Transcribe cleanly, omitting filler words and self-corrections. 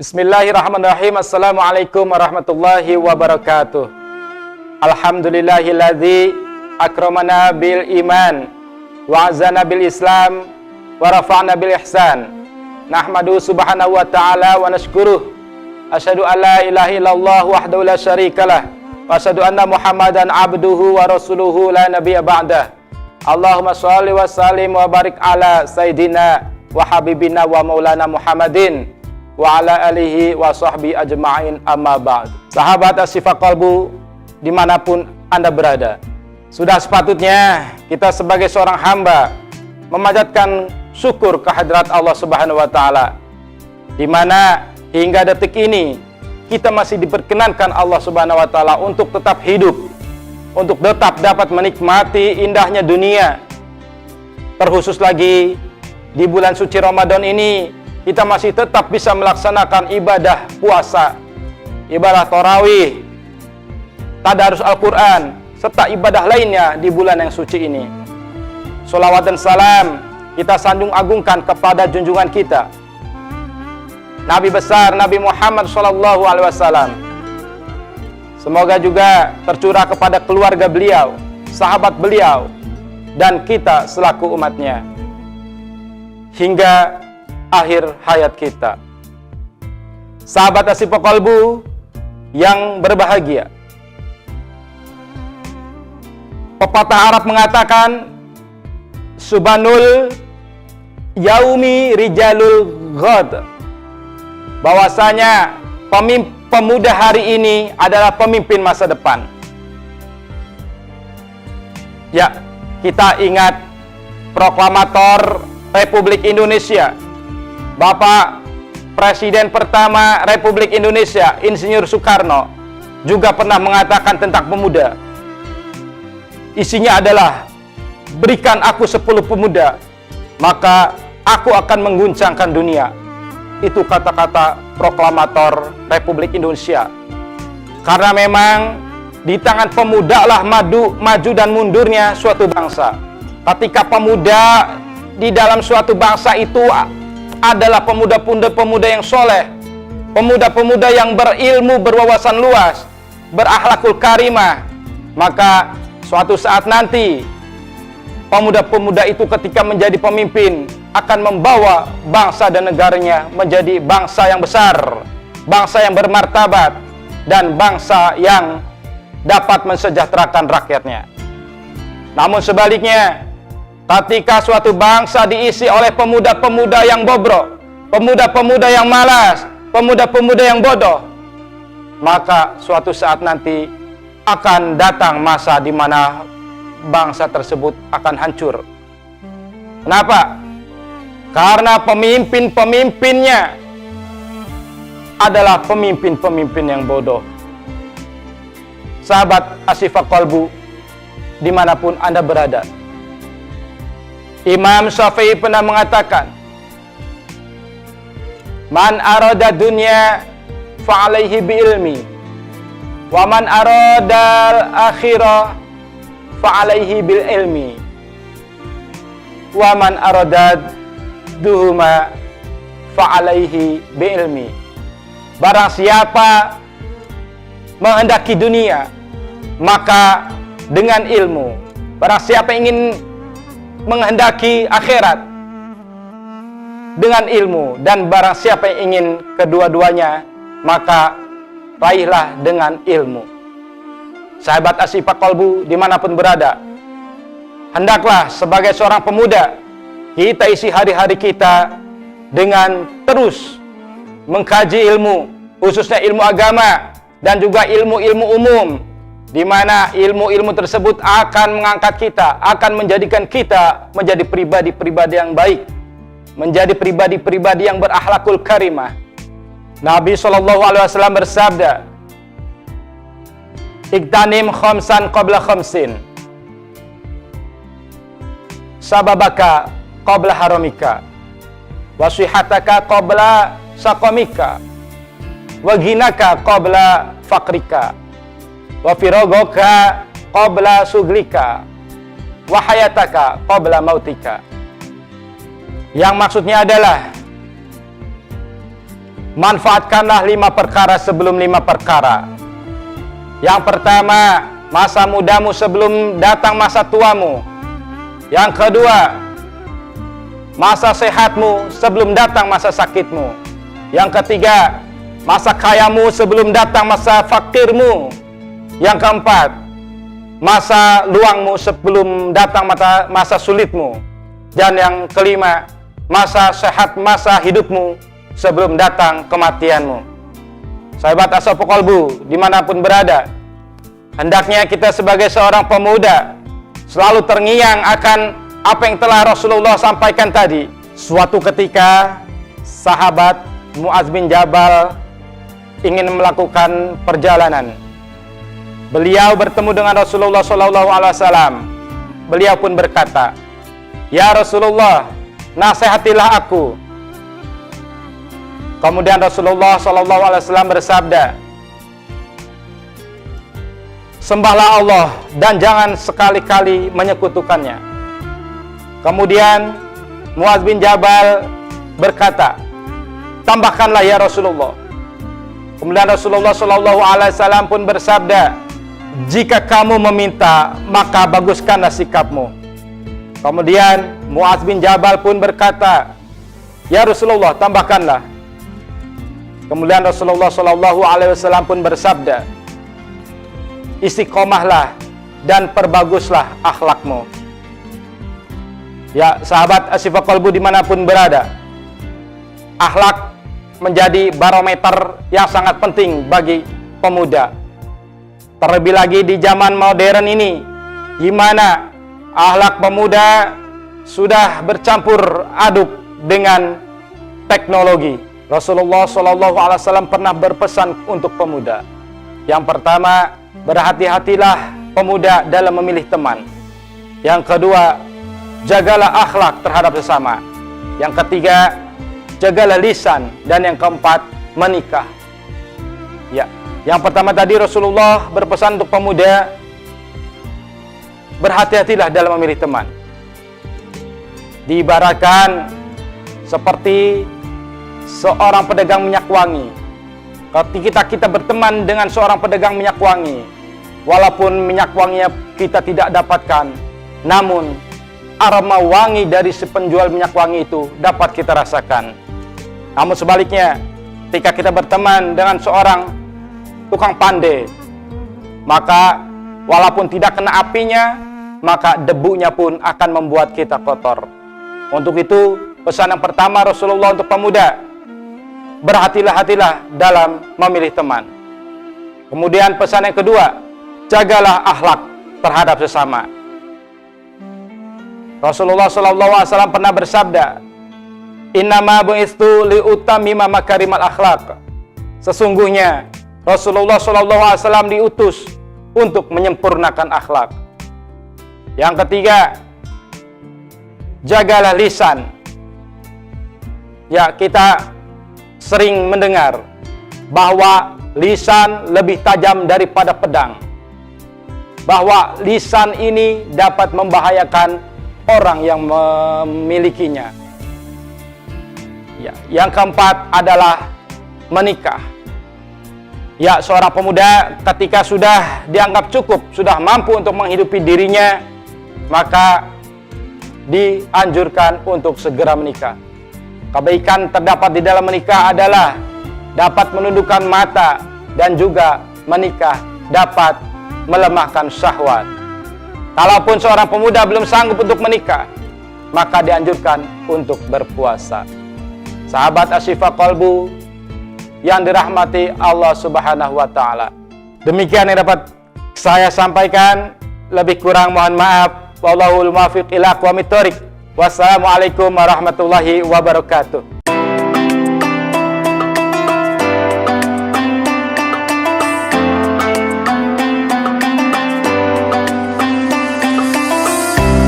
Bismillahirrahmanirrahim. Assalamualaikum warahmatullahi wabarakatuh. Alhamdulillahilladzi akramana bil iman wa azana bil islam wa rafa'na bil ihsan. Nahmadu subhanahu wa ta'ala wa nashkuruh. Asyhadu an la ilaha illallah wahdahu la syarikalah wa asyhadu anna Muhammadan abduhu wa rasuluhu la nabiyya ba'dah. Allahumma shalli wa sallim wa barik ala sayyidina wa habibina wa maulana Muhammadin wa ala alihi wa sahbihi ajma'in, amma ba'd. Sahabat Asyifa Qalbu dimanapun Anda berada, sudah sepatutnya kita sebagai seorang hamba memanjatkan syukur kehadirat Allah Subhanahu wa Ta'ala, di mana hingga detik ini kita masih diperkenankan Allah Subhanahu wa Ta'ala untuk tetap hidup, untuk tetap dapat menikmati indahnya dunia. Terkhusus lagi di bulan suci Ramadan ini, kita masih tetap bisa melaksanakan ibadah puasa, ibadah tarawih, tadarus Al-Quran, serta ibadah lainnya di bulan yang suci ini. Sholawat dan salam kita sanjung agungkan kepada junjungan kita, Nabi besar Nabi Muhammad SAW. Semoga juga tercurah kepada keluarga beliau, sahabat beliau, dan kita selaku umatnya hingga akhir hayat kita. Sahabat Asyifa Qalbu yang berbahagia, pepatah Arab mengatakan, Subhanul yaumi rijalul ghad, bahwasanya pemuda hari ini adalah pemimpin masa depan. Ya, kita ingat proklamator Republik Indonesia, Bapak Presiden pertama Republik Indonesia, Insinyur Soekarno, juga pernah mengatakan tentang pemuda. Isinya adalah, berikan aku 10 pemuda, maka aku akan mengguncangkan dunia. Itu kata-kata proklamator Republik Indonesia. Karena memang di tangan pemuda lah maju dan mundurnya suatu bangsa. Ketika pemuda di dalam suatu bangsa itu adalah pemuda-pemuda yang soleh, pemuda-pemuda yang berilmu, berwawasan luas, berakhlakul karimah, maka suatu saat nanti pemuda-pemuda itu ketika menjadi pemimpin akan membawa bangsa dan negaranya menjadi bangsa yang besar, bangsa yang bermartabat, dan bangsa yang dapat mensejahterakan rakyatnya. Namun sebaliknya, ketika suatu bangsa diisi oleh pemuda-pemuda yang bobrok, pemuda-pemuda yang malas, pemuda-pemuda yang bodoh, maka suatu saat nanti akan datang masa di mana bangsa tersebut akan hancur. Kenapa? Karena pemimpin-pemimpinnya adalah pemimpin-pemimpin yang bodoh. Sahabat Asyifa Qalbu dimanapun Anda berada, Imam Syafi'i pernah mengatakan, man arada dunya fa'alaihi bi'ilmi, wa man arada akhirah fa'alaihi bil ilmi, wa man arada duhuma fa'alaihi bi ilmi. Barang siapa menghendaki dunia, maka dengan ilmu. Barang siapa ingin menghendaki akhirat, dengan ilmu. Dan barang siapa yang ingin kedua-duanya, maka raihlah dengan ilmu. Sahabat Asyifa Qalbu dimanapun berada, hendaklah sebagai seorang pemuda kita isi hari-hari kita dengan terus mengkaji ilmu, khususnya ilmu agama dan juga ilmu-ilmu umum, di mana ilmu-ilmu tersebut akan mengangkat kita, akan menjadikan kita menjadi pribadi-pribadi yang baik, menjadi pribadi-pribadi yang berakhlakul karimah. Nabi SAW bersabda, Iktanim khamsan qabla khamsin, sababaka qabla haramika, wasihataka qabla saqamika, waginaka qabla fakrika, wa firagaka qabla suglika, wa hayataka qabla mautika. Yang maksudnya adalah manfaatkanlah 5 perkara sebelum 5 perkara. Yang pertama, masa mudamu sebelum datang masa tuamu. Yang kedua, masa sehatmu sebelum datang masa sakitmu. Yang ketiga, masa kayamu sebelum datang masa fakirmu. Yang keempat, masa luangmu sebelum datang masa sulitmu. Dan yang kelima, masa sehat, masa hidupmu sebelum datang kematianmu. Sahabat Ashabu Qalbu dimanapun berada, hendaknya kita sebagai seorang pemuda selalu terngiang akan apa yang telah Rasulullah sampaikan tadi. Suatu ketika sahabat Mu'adz bin Jabal ingin melakukan perjalanan. Beliau bertemu dengan Rasulullah SAW. Beliau pun berkata, "Ya Rasulullah, nasihatilah aku." Kemudian Rasulullah SAW bersabda, "Sembahlah Allah dan jangan sekali-kali menyekutukannya." Kemudian Mu'adz bin Jabal berkata, "Tambahkanlah ya Rasulullah." Kemudian Rasulullah SAW pun bersabda, "Jika kamu meminta, maka baguskanlah sikapmu." Kemudian Mu'adz bin Jabal pun berkata, "Ya Rasulullah, tambahkanlah." Kemudian Rasulullah SAW pun bersabda, "Istiqomahlah dan perbaguslah akhlakmu." Ya, sahabat Ashabu Qalbu dimanapun berada, akhlak menjadi barometer yang sangat penting bagi pemuda. Terlebih lagi di zaman modern ini, di mana akhlak pemuda sudah bercampur aduk dengan teknologi. Rasulullah SAW pernah berpesan untuk pemuda. Yang pertama, berhati-hatilah pemuda dalam memilih teman. Yang kedua, jagalah akhlak terhadap sesama. Yang ketiga, jagalah lisan. Dan yang keempat, menikah. Ya, yang pertama tadi Rasulullah berpesan untuk pemuda, berhati-hatilah dalam memilih teman. Diibaratkan seperti seorang pedagang minyak wangi. Ketika kita berteman dengan seorang pedagang minyak wangi, walaupun minyak wanginya kita tidak dapatkan, namun aroma wangi dari si penjual minyak wangi itu dapat kita rasakan. Namun sebaliknya, ketika kita berteman dengan seorang tukang pandai, maka walaupun tidak kena apinya, maka debunya pun akan membuat kita kotor. Untuk itu, pesan yang pertama Rasulullah untuk pemuda, berhati-hatilah dalam memilih teman. Kemudian pesan yang kedua, jagalah akhlak terhadap sesama. Rasulullah SAW pernah bersabda, "Innama bu'istu liutammima makarimal akhlak." Sesungguhnya Rasulullah SAW diutus untuk menyempurnakan akhlak. Yang ketiga, jagalah lisan. Ya, kita sering mendengar bahwa lisan lebih tajam daripada pedang. Bahwa lisan ini dapat membahayakan orang yang memilikinya. Ya, yang keempat adalah menikah. Ya, seorang pemuda ketika sudah dianggap cukup, sudah mampu untuk menghidupi dirinya, maka dianjurkan untuk segera menikah. Kebaikan terdapat di dalam menikah adalah dapat menundukkan mata dan juga menikah dapat melemahkan syahwat. Kalaupun seorang pemuda belum sanggup untuk menikah, maka dianjurkan untuk berpuasa. Sahabat Ashabu Qalbu yang dirahmati Allah Subhanahu wa taala. Demikian yang dapat saya sampaikan, lebih kurang mohon maaf. Wallahul muwaffiq ila aqwamit thoriq. Wassalamualaikum warahmatullahi wabarakatuh.